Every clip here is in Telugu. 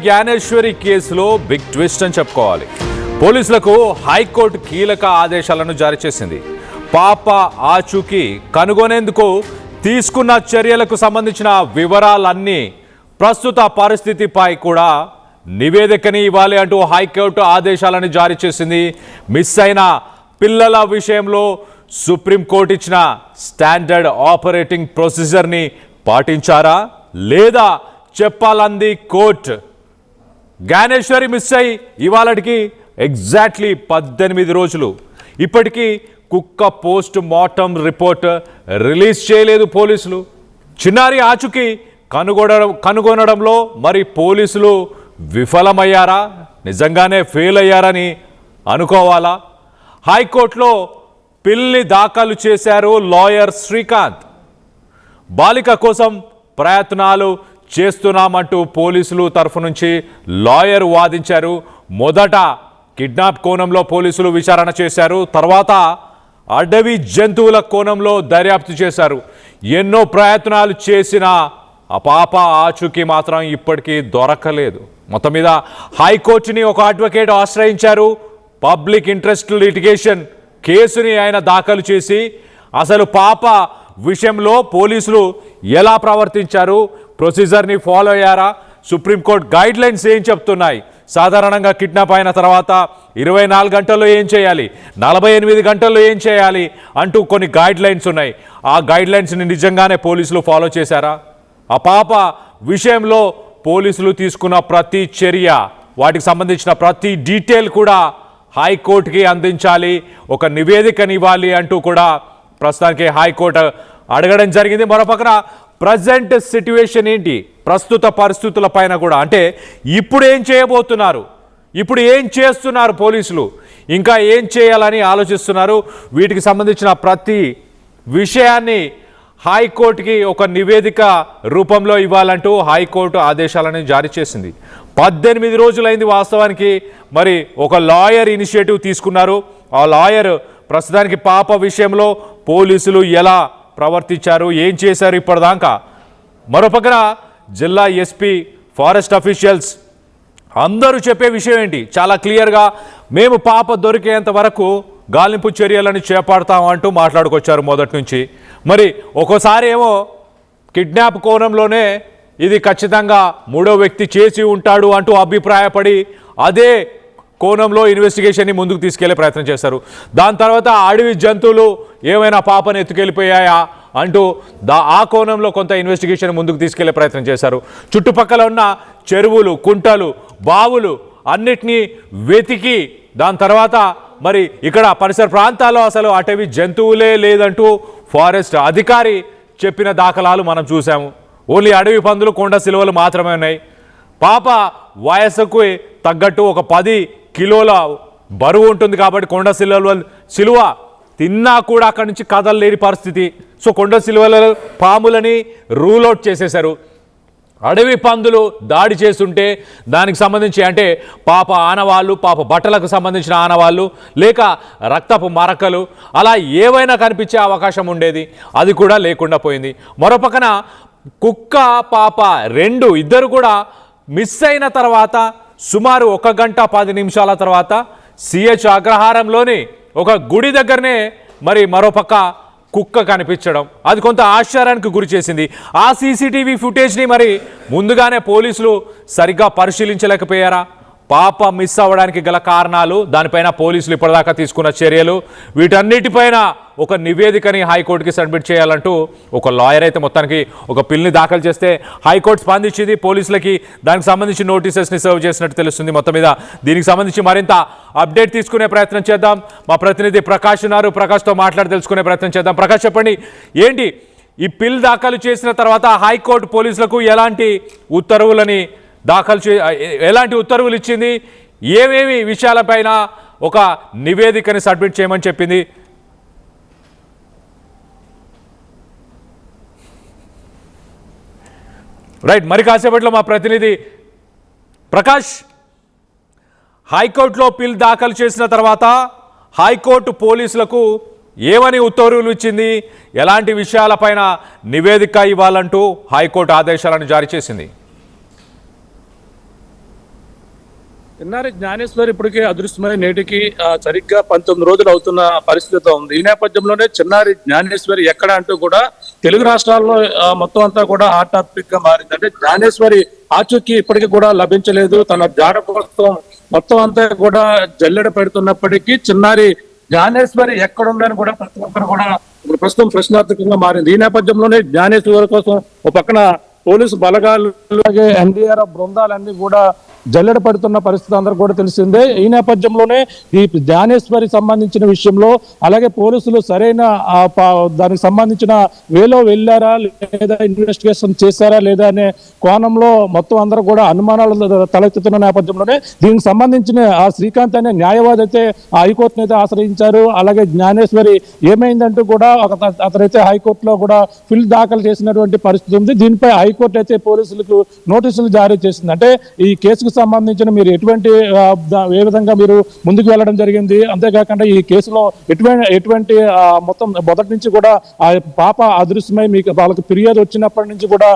జ్ఞానేశ్వరి కేసులో బిగ్ ట్విస్ట్ అని చెప్పుకోవాలి. పోలీసులకు హైకోర్టు కీలక ఆదేశాలను జారీ చేసింది. పాప ఆచూకీ కనుగొనేందుకు తీసుకున్న చర్యలకు సంబంధించిన వివరాలన్నీ, ప్రస్తుత పరిస్థితిపై కూడా నివేదికని ఇవ్వాలి అంటూ హైకోర్టు ఆదేశాలను జారీ చేసింది. మిస్ అయిన పిల్లల విషయంలో సుప్రీంకోర్టు ఇచ్చిన స్టాండర్డ్ ఆపరేటింగ్ ప్రొసీజర్ని పాటించారా లేదా చెప్పాలంది కోర్టు. జ్ఞానేశ్వరి మిస్ అయి ఇవాళకి ఎగ్జాక్ట్లీ 18 రోజులు. ఇప్పటికీ కుక్క పోస్ట్ మార్టం రిపోర్ట్ రిలీజ్ చేయలేదు పోలీసులు. చిన్నారి ఆచూకీ కనుగొనడంలో మరి పోలీసులు విఫలమయ్యారా, నిజంగానే ఫెయిల్ అయ్యారని అనుకోవాలా? హైకోర్టులో పిల్ని దాఖలు చేశారు లాయర్ శ్రీకాంత్. బాలిక కోసం ప్రయత్నాలు చేస్తున్నామంటూ పోలీసులు తరఫు నుంచి లాయర్ వాదించారు. మొదట కిడ్నాప్ కోణంలో పోలీసులు విచారణ చేశారు. తర్వాత అడవి జంతువుల కోణంలో దర్యాప్తు చేశారు. ఎన్నో ప్రయత్నాలు చేసిన ఆ పాప ఆచూకీ మాత్రం ఇప్పటికీ దొరకలేదు. మొత్తం మీద హైకోర్టుని ఒక అడ్వకేట్ ఆశ్రయించారు. పబ్లిక్ ఇంట్రెస్ట్ లిటిగేషన్ కేసుని ఆయన దాఖలు చేసి అసలు పాప విషయంలో పోలీసులు ఎలా ప్రవర్తించారు, ప్రొసీజర్ని ఫాలో అయ్యారా, సుప్రీంకోర్టు గైడ్ లైన్స్ ఏం చెప్తున్నాయి, సాధారణంగా కిడ్నాప్ అయిన తర్వాత 24 గంటల్లో ఏం చేయాలి, 48 గంటల్లో ఏం చేయాలి అంటూ కొన్ని గైడ్ లైన్స్ ఉన్నాయి. ఆ గైడ్ లైన్స్ని నిజంగానే పోలీసులు ఫాలో చేశారా? ఆ పాప విషయంలో పోలీసులు తీసుకున్న ప్రతి చర్య, వాటికి సంబంధించిన ప్రతి డీటెయిల్ కూడా హైకోర్టుకి అందించాలి, ఒక నివేదికని ఇవ్వాలి అంటూ కూడా ప్రస్తుతానికి హైకోర్టు అడగడం జరిగింది. మరోపక్కన ప్రజెంట్ సిట్యుయేషన్ ఏంటి, ప్రస్తుత పరిస్థితుల పైన కూడా, అంటే ఇప్పుడు ఏం చేయబోతున్నారు, ఇప్పుడు ఏం చేస్తున్నారు పోలీసులు, ఇంకా ఏం చేయాలని ఆలోచిస్తున్నారు, వీటికి సంబంధించిన ప్రతి విషయాన్ని హైకోర్టుకి ఒక నివేదిక రూపంలో ఇవ్వాలంటూ హైకోర్టు ఆదేశాలను జారీ చేసింది. 18 రోజులైంది వాస్తవానికి. మరి ఒక లాయర్ ఇనిషియేటివ్ తీసుకున్నారు. ఆ లాయర్ ప్రస్తుతానికి పాప విషయంలో పోలీసులు ఎలా ప్రవర్తించారు, ఏం చేశారు ఇప్పటిదాకా. మరోపక్కన జిల్లా ఎస్పీ, ఫారెస్ట్ అఫీషియల్స్ అందరూ చెప్పే విషయం ఏంటి, చాలా క్లియర్గా మేము పాప దొరికేంత వరకు గాలింపు చర్యలను చేపడతామంటూ మాట్లాడుకొచ్చారు మొదటి నుంచి. మరి ఒక్కోసారి ఏమో కిడ్నాప్ కోణంలోనే ఇది ఖచ్చితంగా మూడో వ్యక్తి చేసి ఉంటాడు అంటూ అభిప్రాయపడి అదే కోణంలో ఇన్వెస్టిగేషన్ని ముందుకు తీసుకెళ్లే ప్రయత్నం చేశారు. దాని తర్వాత అడవి జంతువులు ఏమైనా పాపను ఎత్తుకెళ్ళిపోయాయా అంటూ ఆ కోణంలో కొంత ఇన్వెస్టిగేషన్ ముందుకు తీసుకెళ్లే ప్రయత్నం చేశారు. చుట్టుపక్కల ఉన్న చెరువులు, కుంటలు, బావులు అన్నిటినీ వెతికి దాని తర్వాత మరి ఇక్కడ పరిసర ప్రాంతాల్లో అసలు అటవీ జంతువులే లేదంటూ ఫారెస్ట్ అధికారి చెప్పిన దాఖలాలు మనం చూసాము. ఓన్లీ అడవి పందులు, కొండ సిలువలు మాత్రమే ఉన్నాయి. పాప వయసుకు తగ్గట్టు ఒక 10 కిలోల బరువు ఉంటుంది కాబట్టి కొండ సిలువ తిన్నా కూడా అక్కడి నుంచి కదలలేని పరిస్థితి. సో కొండ సిలువల పాములని రూల్ అవుట్ చేసేశారు. అడవి పందులు దాడి చేస్తుంటే దానికి సంబంధించి అంటే పాప ఆనవాళ్ళు, పాప బట్టలకు సంబంధించిన ఆనవాళ్ళు, లేక రక్తపు మరకలు అలా ఏవైనా కనిపించే అవకాశం ఉండేది, అది కూడా లేకుండా పోయింది. మరోపక్కన కుక్క, పాప ఇద్దరు కూడా మిస్ అయిన తర్వాత సుమారు 1 గంట 10 నిమిషాల తర్వాత సిహెచ్ అగ్రహారంలోని ఒక గుడి దగ్గరనే మరి మరోపక్క కుక్క కనిపించడం అది కొంత ఆశ్చర్యానికి గురి చేసింది. ఆ సీసీటీవీ ఫుటేజ్ని మరి ముందుగానే పోలీసులు సరిగ్గా పరిశీలించలేకపోయారా? పాప మిస్ అవ్వడానికి గల కారణాలు, దానిపైన పోలీసులు ఇప్పటిదాకా తీసుకున్న చర్యలు, వీటన్నిటిపైన ఒక నివేదికని హైకోర్టుకి సబ్మిట్ చేయాలంటూ ఒక లాయర్ అయితే మొత్తానికి ఒక పిల్ని దాఖలు చేస్తే హైకోర్టు స్పందించింది. పోలీసులకి దానికి సంబంధించి నోటీసెస్ని సర్వ్ చేసినట్టు తెలుస్తుంది. మొత్తం మీద దీనికి సంబంధించి మరింత అప్డేట్ తీసుకునే ప్రయత్నం చేద్దాం. మా ప్రతినిధి ప్రకాష్ ఉన్నారు, ప్రకాష్తో మాట్లాడి తెలుసుకునే ప్రయత్నం చేద్దాం. ప్రకాష్, చెప్పండి, ఏంటి ఈ పిల్ దాఖలు చేసిన తర్వాత హైకోర్టు పోలీసులకు ఎలాంటి ఉత్తర్వులని ఎలాంటి ఉత్తర్వులు ఇచ్చింది, ఏమేమి విషయాలపైన ఒక నివేదికని సబ్మిట్ చేయమని చెప్పింది? రైట్, మరి కాసేపట్లో మా ప్రతినిధి ప్రకాష్, హైకోర్టులో పిల్ దాఖలు చేసిన తర్వాత హైకోర్టు పోలీసులకు ఏమని ఉత్తర్వులు ఇచ్చింది, ఎలాంటి విషయాలపైన నివేదిక ఇవ్వాలంటూ హైకోర్టు ఆదేశాలను జారీ చేసింది? చిన్నారి జ్ఞానేశ్వరి ఇప్పటికే అదృశ్యమై నేటికి సరిగ్గా 19 రోజులు అవుతున్న పరిస్థితితో ఉంది. ఈ నేపథ్యంలోనే చిన్నారి జ్ఞానేశ్వరి ఎక్కడ అంటూ కూడా తెలుగు రాష్ట్రాల్లో మొత్తం అంతా కూడా హాట్ టాపిక్ గా మారింది. అంటే జ్ఞానేశ్వరి ఆచూకీ ఇప్పటికీ కూడా లభించలేదు. తన జాడ కోసం మొత్తం అంతా కూడా జల్లెడ పెడుతున్నప్పటికీ చిన్నారి జ్ఞానేశ్వరి ఎక్కడుందని కూడా ప్రతి ఒక్కరు కూడా ఇప్పుడు ప్రస్తుతం ప్రశ్నార్థకంగా మారింది. ఈ నేపథ్యంలోనే జ్ఞానేశ్వరి కోసం ఒక పక్కన పోలీసు బలగాలు అలాగే ఎన్డీఆర్ఎఫ్ బృందాలన్నీ కూడా జల్లెడ పడుతున్న పరిస్థితి అందరూ కూడా తెలిసిందే. ఈ నేపథ్యంలోనే ఈ జ్ఞానేశ్వరి సంబంధించిన విషయంలో అలాగే పోలీసులు సరైన దానికి సంబంధించిన వేలో వెళ్ళారా లేదా ఇన్వెస్టిగేషన్ చేశారా లేదా అనే కోణంలో మొత్తం అందరూ కూడా అనుమానాలు తలెత్తుతున్న నేపథ్యంలోనే దీనికి సంబంధించిన ఆ శ్రీకాంత్ అనే న్యాయవాది అయితే హైకోర్టును అయితే ఆశ్రయించారు. అలాగే జ్ఞానేశ్వరి ఏమైందంటూ కూడా అతనైతే హైకోర్టులో కూడా ఫిల్ దాఖలు చేసినటువంటి పరిస్థితి ఉంది. దీనిపై హైకోర్టు అయితే పోలీసులకు నోటీసులు జారీ చేసింది. అంటే ఈ కేసుకు సంబంధించిన మీరు ఏ విధంగా మీరు ముందుకు వెళ్ళడం జరిగింది, అంతేకాకుండా ఈ కేసులో ఎటువంటి మొత్తం మొదటి నుంచి కూడా ఆ పాప అదృశ్యమై మీకు వాళ్ళకి ఫిర్యాదు వచ్చినప్పటి నుంచి కూడా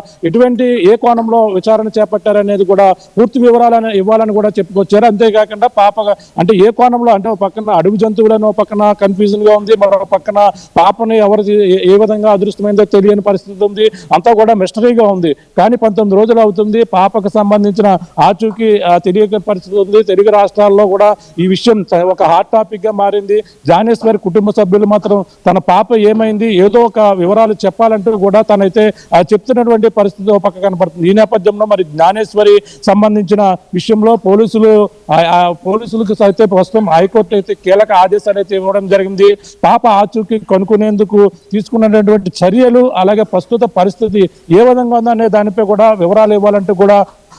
ఏ కోణంలో విచారణ చేపట్టారనేది కూడా పూర్తి వివరాలను ఇవ్వాలని కూడా చెప్పుకొచ్చారు. అంతేకాకుండా పాప అంటే ఏ కోణంలో అంటే ఒక పక్కన అడవి జంతువులను పక్కన కన్ఫ్యూజన్ గా ఉంది, మరో పక్కన పాపని ఎవరు ఏ విధంగా అదృష్టమైందో తెలియని పరిస్థితి ఉంది. అంతా కూడా మిస్టరీగా ఉంది. కానీ 19 రోజులు అవుతుంది పాపకు సంబంధించిన ఆచూకీ తెలియని పరిస్థితి ఉంది. తెలుగు రాష్ట్రాల్లో కూడా ఈ విషయం ఒక హాట్ టాపిక్ గా మారింది. జ్ఞానేశ్వరి కుటుంబ సభ్యులు మాత్రం తన పాప ఏమైంది ఏదో ఒక వివరాలు చెప్పాలంటూ కూడా తనైతే చెప్తున్నటువంటి పరిస్థితి ఒక పక్క కనపడుతుంది. ఈ నేపథ్యంలో మరి జ్ఞానేశ్వరి సంబంధించిన విషయంలో పోలీసులకు అయితే ప్రస్తుతం హైకోర్టు అయితే కీలక ఆదేశాలు అయితే ఇవ్వడం జరిగింది. పాప ఆచూకీ కనుక్కునేందుకు తీసుకున్నటువంటి చర్యలు అలాగే ప్రస్తుత పరిస్థితి ఏ విధంగా ఉందనే దానిపై కూడా వివరాలు ఇవ్వాలంటూ కూడా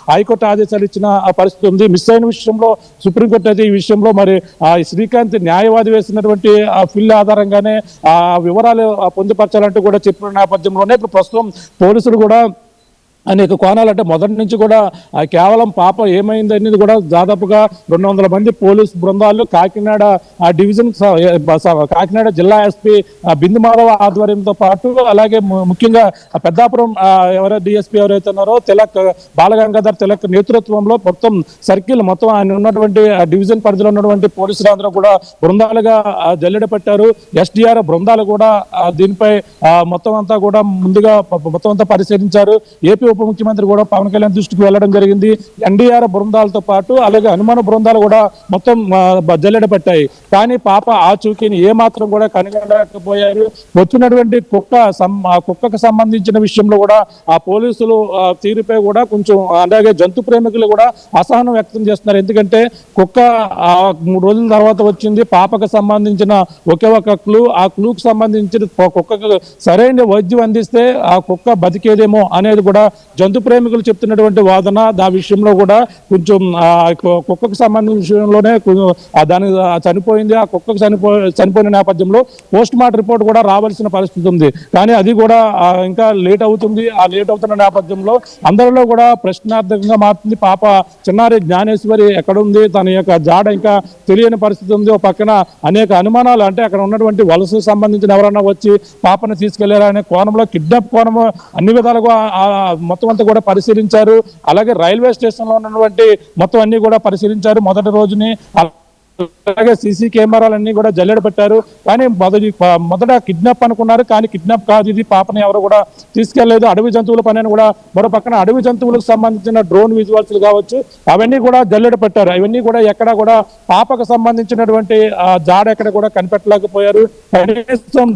హైకోర్టు ఆదేశాలు ఇచ్చిన పరిస్థితి ఉంది. మిస్ అయిన విషయంలో సుప్రీంకోర్టు అయితే ఈ విషయంలో మరి శ్రీకాంత్ న్యాయవాది వేసినటువంటి ఫిల్ ఆధారంగానే ఆ వివరాలు పొందుపరచాలంటూ కూడా చెప్పిన నేపథ్యంలోనే ఇప్పుడు ప్రస్తుతం పోలీసులు కూడా అనేక కోణాలు అంటే మొదటి నుంచి కూడా కేవలం పాప ఏమైంది అనేది కూడా దాదాపుగా 200 మంది పోలీస్ బృందాలు కాకినాడ డివిజన్ కాకినాడ జిల్లా ఎస్పీ బిందు మాధవ ఆధ్వర్యంతో పాటు అలాగే ముఖ్యంగా పెద్దాపురం డిఎస్పీ ఎవరైతే ఉన్నారో బాలగంగాధర్ తిలక్ నేతృత్వంలో మొత్తం సర్కిల్ మొత్తం ఆయన ఉన్నటువంటి డివిజన్ పరిధిలో ఉన్నటువంటి పోలీసులందరూ కూడా బృందాలుగా జల్లెడ పెట్టారు. ఎస్డిఆర్ బృందాలు కూడా దీనిపై మొత్తం అంతా కూడా ముందుగా మొత్తం అంతా పరిశీలించారు. ఏపీ ఉప ముఖ్యమంత్రి కూడా పవన్ కళ్యాణ్ దృష్టికి వెళ్లడం జరిగింది. ఎన్డీఆర్ బృందాలతో పాటు అలాగే హనుమాన బృందాలు కూడా మొత్తం జల్లెడ పెట్టాయి. కానీ పాప ఆచూకీని ఏమాత్రం కూడా కనుగొనలేకపోయారు. వచ్చినటువంటి కుక్కకు సంబంధించిన విషయంలో కూడా ఆ పోలీసులు తీరుపై కూడా కొంచెం అలాగే జంతు ప్రేమికులు కూడా అసహనం వ్యక్తం చేస్తున్నారు. ఎందుకంటే కుక్క 3 రోజుల తర్వాత వచ్చింది. పాపకు సంబంధించిన ఒకే ఒక క్లూ, ఆ క్లూకి సంబంధించిన కుక్కకు సరైన వైద్యం అందిస్తే ఆ కుక్క బతికేదేమో అనేది కూడా జంతు ప్రేమికులు చెప్తున్నటువంటి వాదన. ఆ విషయంలో కూడా కొంచెం కుక్కకు సంబంధించిన విషయంలోనే దాని చనిపోయింది. ఆ కుక్కకు చనిపోయిన నేపథ్యంలో పోస్ట్ మార్టం రిపోర్ట్ కూడా రావాల్సిన పరిస్థితి ఉంది. కానీ అది కూడా ఇంకా లేట్ అవుతుంది. ఆ లేట్ అవుతున్న నేపథ్యంలో అందరిలో కూడా ప్రశ్నార్థకంగా మారుతుంది. పాప చిన్నారి జ్ఞానేశ్వరి ఎక్కడుంది, తన యొక్క జాడ ఇంకా తెలియని పరిస్థితి ఉంది. ఒక పక్కన అనేక అనుమానాలు అంటే అక్కడ ఉన్నటువంటి వలసకు సంబంధించిన ఎవరన్నా వచ్చి పాపను తీసుకెళ్లారా అనే కోణంలో కిడ్నాప్ కోణం అన్ని విధాలుగా మొత్తం అంతా కూడా పరిశీలించారు. అలాగే రైల్వే స్టేషన్ లో ఉన్నటువంటి మొత్తం అన్ని కూడా పరిశీలించారు మొదటి రోజుని. అలాగే సీసీ కెమెరాలన్నీ కూడా జల్లెడ పెట్టారు. కానీ మొదట కిడ్నాప్ అనుకున్నారు, కానీ కిడ్నాప్ కాదు, ఇది పాపని ఎవరు కూడా తీసుకెళ్లేదు, అడవి జంతువుల పని అని కూడా మరో పక్కన అడవి జంతువులకు సంబంధించిన డ్రోన్ విజువల్స్ కావచ్చు అవన్నీ కూడా జల్లెడ పెట్టారు. అవన్నీ కూడా ఎక్కడ కూడా పాపకు సంబంధించినటువంటి జాడ ఎక్కడ కూడా కనిపెట్టలేకపోయారు. కనీసం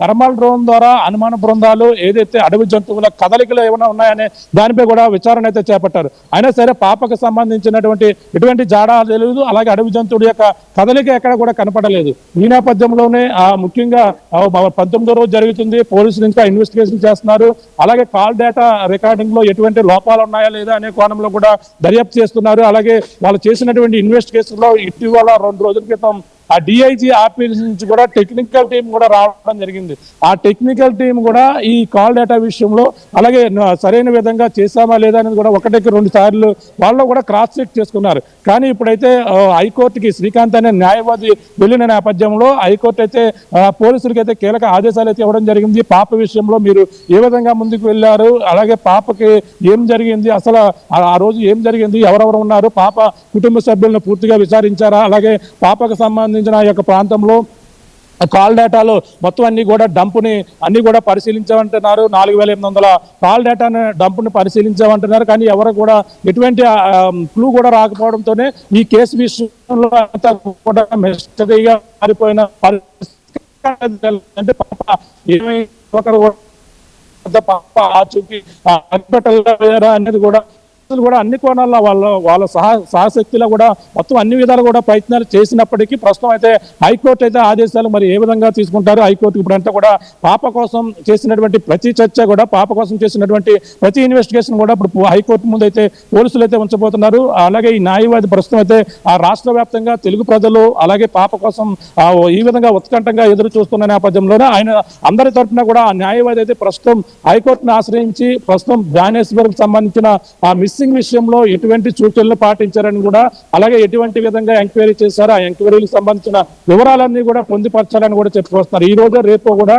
థర్మల్ డ్రోన్ ద్వారా అనుమాన బృందాలు ఏదైతే అడవి జంతువుల కదలికలు ఏమైనా ఉన్నాయనే దానిపై కూడా విచారణ అయితే చేపట్టారు. అయినా సరే పాపకు సంబంధించినటువంటి ఎటువంటి జాడా తెలియదు, అలాగే అడవి జంతువుల యొక్క కదలిక ఎక్కడ కూడా కనపడలేదు. ఈ నేపథ్యంలోనే ముఖ్యంగా 19వ రోజు జరుగుతుంది. పోలీసులు ఇంకా ఇన్వెస్టిగేషన్ చేస్తున్నారు. అలాగే కాల్ డేటా రికార్డింగ్ లో ఎటువంటి లోపాలు ఉన్నాయా లేదా అనే కోణంలో కూడా దర్యాప్తు చేస్తున్నారు. అలాగే వాళ్ళు చేసినటువంటి ఇన్వెస్టిగేషన్ లో ఇటీవల 2 రోజుల క్రితం ఆ డిఐజీ ఆఫీస్ నుంచి కూడా టెక్నికల్ టీం కూడా రావడం జరిగింది. ఆ టెక్నికల్ టీం కూడా ఈ కాల్ డేటా విషయంలో అలాగే సరైన విధంగా చేశామా లేదా అనేది కూడా ఒకటికి 2 సార్లు వాళ్ళు కూడా క్రాస్ చెక్ చేసుకున్నారు. కానీ ఇప్పుడైతే హైకోర్టుకి శ్రీకాంత్ అనే న్యాయవాది వెళ్ళిన నేపథ్యంలో హైకోర్టు అయితే పోలీసులకి అయితే కీలక ఆదేశాలు అయితే ఇవ్వడం జరిగింది. పాప విషయంలో మీరు ఏ విధంగా ముందుకు వెళ్ళారు, అలాగే పాపకి ఏం జరిగింది, అసలు ఆ రోజు ఏం జరిగింది, ఎవరెవరు ఉన్నారు, పాప కుటుంబ సభ్యులను పూర్తిగా విచారించారా, అలాగే పాపకు సంబంధించిన ఆ యొక్క ప్రాంతంలో కాల్ డేటాలో మొత్తం అన్ని కూడా డంపుని అన్ని కూడా పరిశీలించామంటున్నారు. 4800 కాల్ డేటాను డంపుని పరిశీలించామంటున్నారు. కానీ ఎవరు కూడా ఎటువంటి క్లూ కూడా రాకపోవడంతోనే ఈ కేసు విషయంలో అంతా కూడా మిస్టరీగా మారిపోయిన పరిస్థితి. అంటే పాప ఏమై ఒకరు పాప ఆచూకీ అనేది కూడా అన్ని కోణాల్లో వాళ్ళ సహశక్తిలో కూడా మొత్తం అన్ని విధాలు కూడా ప్రయత్నాలు చేసినప్పటికీ ప్రస్తుతం అయితే హైకోర్టు అయితే ఆదేశాలు మరి ఏ విధంగా తీసుకుంటారు. హైకోర్టు ఇప్పుడంతా కూడా పాప కోసం చేసినటువంటి ప్రతి చర్చ కూడా, పాప కోసం చేసినటువంటి ప్రతి ఇన్వెస్టిగేషన్ కూడా ఇప్పుడు హైకోర్టు ముందు అయితే పోలీసులు అయితే ఉంచబోతున్నారు. అలాగే ఈ న్యాయవాది ప్రస్తుతం అయితే ఆ రాష్ట్ర వ్యాప్తంగా తెలుగు ప్రజలు అలాగే పాప కోసం ఈ విధంగా ఉత్కంఠంగా ఎదురు చూస్తున్న నేపథ్యంలోనే ఆయన అందరి తరఫున కూడా ఆ న్యాయవాది అయితే ప్రస్తుతం హైకోర్టును ఆశ్రయించి ప్రస్తుతం జ్ఞానేశ్వర్కి సంబంధించిన ఆ మిస్సింగ్ విషయంలో ఎటువంటి సూచనలు పాటించారని కూడా, అలాగే ఎటువంటి విధంగా ఎంక్వైరీ చేశారో ఆ ఎంక్వైరీకి సంబంధించిన వివరాలన్నీ కూడా పొందుపరచాలని కూడా చెప్పుకొస్తున్నారు. ఈ రోజు రేపు కూడా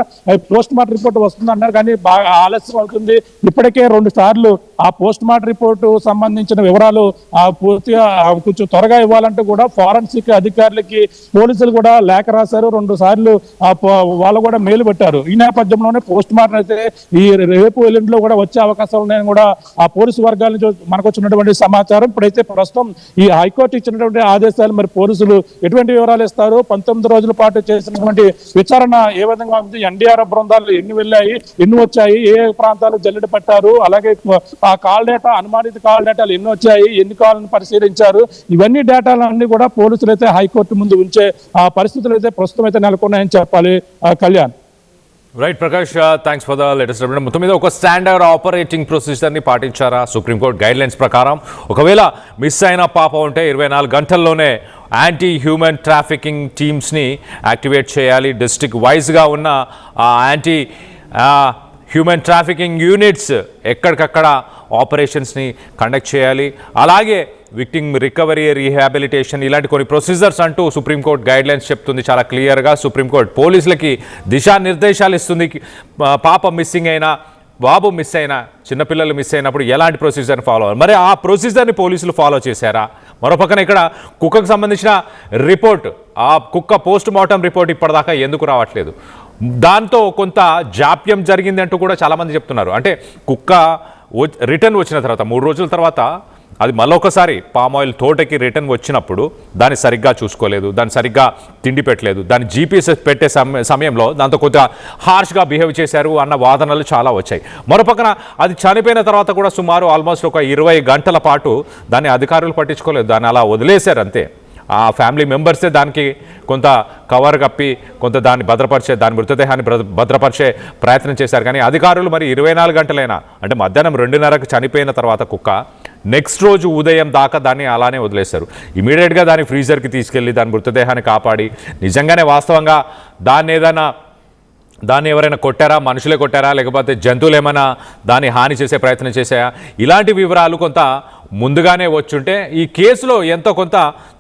పోస్ట్ మార్టం రిపోర్ట్ వస్తుంది అన్నారు. కానీ బాగా ఆలస్యం అవుతుంది. ఇప్పటికే 2 సార్లు ఆ పోస్ట్ మార్టం రిపోర్టు సంబంధించిన వివరాలు పూర్తిగా కొంచెం త్వరగా ఇవ్వాలంటూ కూడా ఫారెన్సిక్ అధికారులకి పోలీసులు కూడా లేఖ రాశారు. 2 సార్లు వాళ్ళు కూడా మెయిల్ పెట్టారు. ఈ నేపథ్యంలోనే పోస్ట్ మార్టం అయితే ఈ రేపు ఎల్లుండిలో కూడా వచ్చే అవకాశాలు ఉన్నాయని కూడా ఆ పోలీసు వర్గాల నుంచి మనకు వచ్చినటువంటి సమాచారం. ఇప్పుడైతే ప్రస్తుతం ఈ హైకోర్టు ఇచ్చినటువంటి ఆదేశాలు మరి పోలీసులు ఎటువంటి వివరాలు ఇస్తారు, 19 రోజుల పాటు చేసినటువంటి విచారణ ఏ విధంగా ఉంది, ఎన్డీఆర్ఎఫ్ బృందాలు ఎన్ని వెళ్ళాయి, ఎన్ని వచ్చాయి, ఏ ప్రాంతాలు జల్లెడ పట్టారు, అలాగే ఆ కాల్ డేటా అనుమానిత కాల్ డేటాలు ఎన్ని వచ్చాయి, ఎన్ని కాళ్ళను పరిశీలించారు, ఇవన్నీ డేటాలన్నీ కూడా పోలీసులు అయితే హైకోర్టు ముందు ఉంచే ఆ పరిస్థితులు అయితే ప్రస్తుతం అయితే నెలకొన్నాయని చెప్పాలి. Kalyan. Right Prakash, thanks for the latest update. మొత్తం మీద ఒక స్టాండర్డ్ ఆపరేటింగ్ ప్రొసీజర్ని పాటించారా సుప్రీంకోర్టు గైడ్లైన్స్ ప్రకారం? ఒకవేళ మిస్ అయిన పాప ఉంటే 24 గంటల్లోనే యాంటీ హ్యూమన్ ట్రాఫికింగ్ టీమ్స్ని యాక్టివేట్ చేయాలి. డిస్ట్రిక్ట్ వైజ్గా ఉన్న యాంటీ హ్యూమన్ ట్రాఫికింగ్ యూనిట్స్ ఎక్కడికక్కడ ఆపరేషన్స్ని కండక్ట్ చేయాలి. అలాగే విక్టిమ్ రికవరీ, రీహాబిలిటేషన్ ఇలాంటి కొన్ని ప్రొసీజర్స్ అంటూ సుప్రీంకోర్టు గైడ్లైన్స్ చెప్తుంది చాలా క్లియర్గా. సుప్రీంకోర్టు పోలీసులకి దిశానిర్దేశాలు ఇస్తుంది. పాప మిస్సింగ్ అయినా, బాబు మిస్ అయినా, చిన్నపిల్లలు మిస్ అయినప్పుడు ఎలాంటి ప్రొసీజర్ని ఫాలో అవ్వాలి, మరి ఆ ప్రొసీజర్ని పోలీసులు ఫాలో చేశారా? మరోపక్కన ఇక్కడ కుక్కకు సంబంధించిన రిపోర్ట్, ఆ కుక్క పోస్ట్ మార్టం రిపోర్ట్ ఇప్పటిదాకా ఎందుకు రావట్లేదు? దాంతో కొంత జాప్యం జరిగింది అంటూ కూడా చాలామంది చెప్తున్నారు. అంటే కుక్క రిటర్న్ వచ్చిన తర్వాత 3 రోజుల తర్వాత అది మళ్ళొకసారి పామాయిల్ తోటకి రిటర్న్ వచ్చినప్పుడు దాన్ని సరిగ్గా చూసుకోలేదు, దాన్ని సరిగ్గా తిండి పెట్టలేదు, దాన్ని జీపీఎస్ పెట్టే సమయంలో దాంతో కొంత హార్ష్గా బిహేవ్ చేశారు అన్న వాదనలు చాలా వచ్చాయి. మరోపక్కన అది చనిపోయిన తర్వాత కూడా సుమారు ఆల్మోస్ట్ ఒక 20 గంటల పాటు దాన్ని అధికారులు పట్టించుకోలేదు, దాన్ని అలా వదిలేశారు అంతే. ఆ ఫ్యామిలీ మెంబర్సే దానికి కొంత కవర్ కప్పి కొంత దాన్ని దాని మృతదేహాన్ని భద్రపరిచే ప్రయత్నం చేశారు. కానీ అధికారులు మరి 24 గంటలైనా, అంటే మధ్యాహ్నం 2:30కు చనిపోయిన తర్వాత కుక్క నెక్స్ట్ రోజు ఉదయం దాకా దాన్ని అలానే వదిలేశారు. ఇమీడియట్గా దాన్ని ఫ్రీజర్కి తీసుకెళ్ళి దాని మృతదేహాన్ని కాపాడి నిజంగానే వాస్తవంగా దాన్ని ఎవరైనా కొట్టారా, మనుషులే కొట్టారా, లేకపోతే జంతువులు ఏమైనా దాన్ని హాని చేసే ప్రయత్నం చేశాయా, ఇలాంటి వివరాలు కొంత ముందుగానే వచ్చుంటే ఈ కేసులో ఎంతో కొంత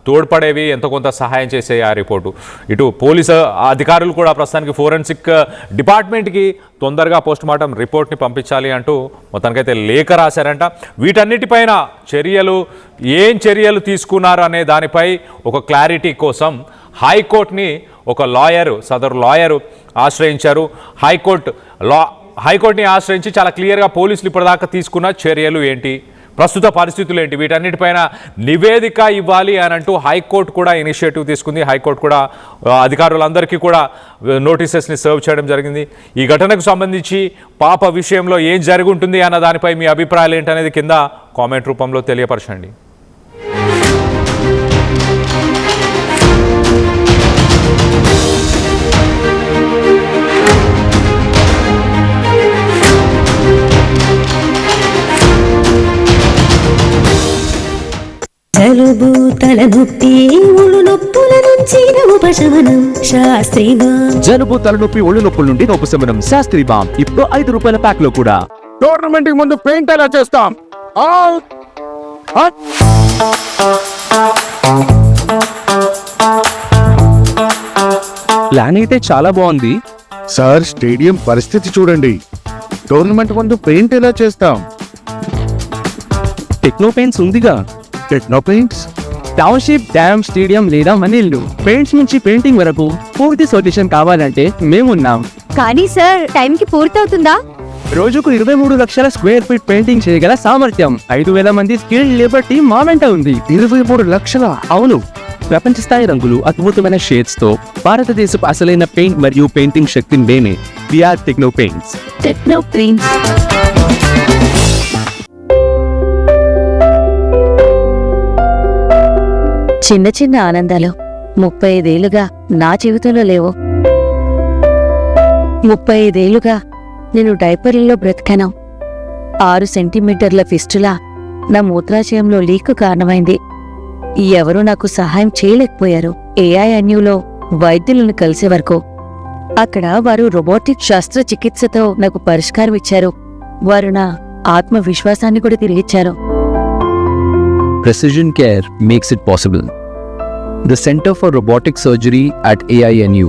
తోడ్పడేవి, ఎంతో కొంత సహాయం చేసే ఆ రిపోర్టు. ఇటు పోలీసు అధికారులు కూడా ప్రస్తుతానికి ఫోరెన్సిక్ డిపార్ట్మెంట్కి తొందరగా పోస్ట్మార్టం రిపోర్ట్ని పంపించాలి అంటూ మొత్తానికైతే లేఖ రాశారంట. వీటన్నిటిపైన ఏం చర్యలు తీసుకున్నారు అనే దానిపై ఒక క్లారిటీ కోసం హైకోర్టుని ఒక సదరు లాయరు ఆశ్రయించారు. హైకోర్టుని ఆశ్రయించి చాలా క్లియర్గా పోలీసులు ఇప్పటిదాకా తీసుకున్న చర్యలు ఏంటి, ప్రస్తుత పరిస్థితులు ఏంటి, వీటన్నిటిపైన నివేదిక ఇవ్వాలి అని అంటూ హైకోర్టు కూడా ఇనిషియేటివ్ తీసుకుంది. హైకోర్టు కూడా అధికారులందరికీ కూడా నోటీసెస్ని సర్వ్ చేయడం జరిగింది. ఈ ఘటనకు సంబంధించి పాప విషయంలో ఏం జరుగుంటుంది అన్న దానిపై మీ అభిప్రాయాలు ఏంటనేది కింద కామెంట్ రూపంలో తెలియపరచండి. జలుబు తలనొప్పి ఒళ్ళు నొప్పుల నుంచి ఉపశమనం శాస్త్రీగా. జలుబు తలనొప్పి ఒళ్ళు నొప్పుల నుండి ఉపశమనం శాస్త్రి బామ్ ఇప్పుడు 5 రూపాయల ప్యాక్ లో కూడా. టోర్నమెంట్ కి ముందు పెయింట్ ఎలా చేస్తాం? ప్లాన్ అయితే చాలా బాగుంది సార్, స్టేడియం పరిస్థితి చూడండి. టోర్నమెంట్ ముందు పెయింట్ ఎలా చేస్తాం? టెక్నో పెయింట్స్ ఉందిగా. Techno paints. Township, dam, stadium లేదా మనీళ్లు పెయింట్స్ నుంచి పెయింటింగ్ వరకు పూర్తి సొల్యూషన్ కావాలంటే మేమున్నాం. కానీ సార్, టైంకి పూర్తవుతుందా? రోజుకు 23 లక్షల స్క్వేర్ ఫీట్ పెయింటింగ్ చేయగల సామర్థ్యం 5,000 మంది స్కిల్డ్ లేబర్ టీం మా వెంట ఉంది. 23 లక్షల? అవును, ప్రపంచ స్థాయి రంగులు, అద్భుతమైన షేడ్స్ తో భారతదేశపు అసలైన పెయింట్ మరియు పెయింటింగ్ శక్తిని నేనే VR techno paints. Techno paints. చిన్న చిన్న ఆనందాలు 35 ఏళ్లుగా నా జీవితంలో లేవు. 35 ఏళ్లుగా నేను డైపర్లలో బ్రతికాను. 6 సెంటీమీటర్ల ఫిస్టులా నా మూత్రాశయంలో లీక్ కారణమైంది. ఎవరూ నాకు సహాయం చేయలేకపోయారు. AINUలో వైద్యులను కలిసే వరకు. అక్కడ వారు రోబోటిక్ శస్త్రచికిత్సతో నాకు పరిష్కారం ఇచ్చారు. వారు నా ఆత్మవిశ్వాసాన్ని కూడా తిరిగిచ్చారు. Precision care makes it possible. The Center for Robotic Surgery at AINU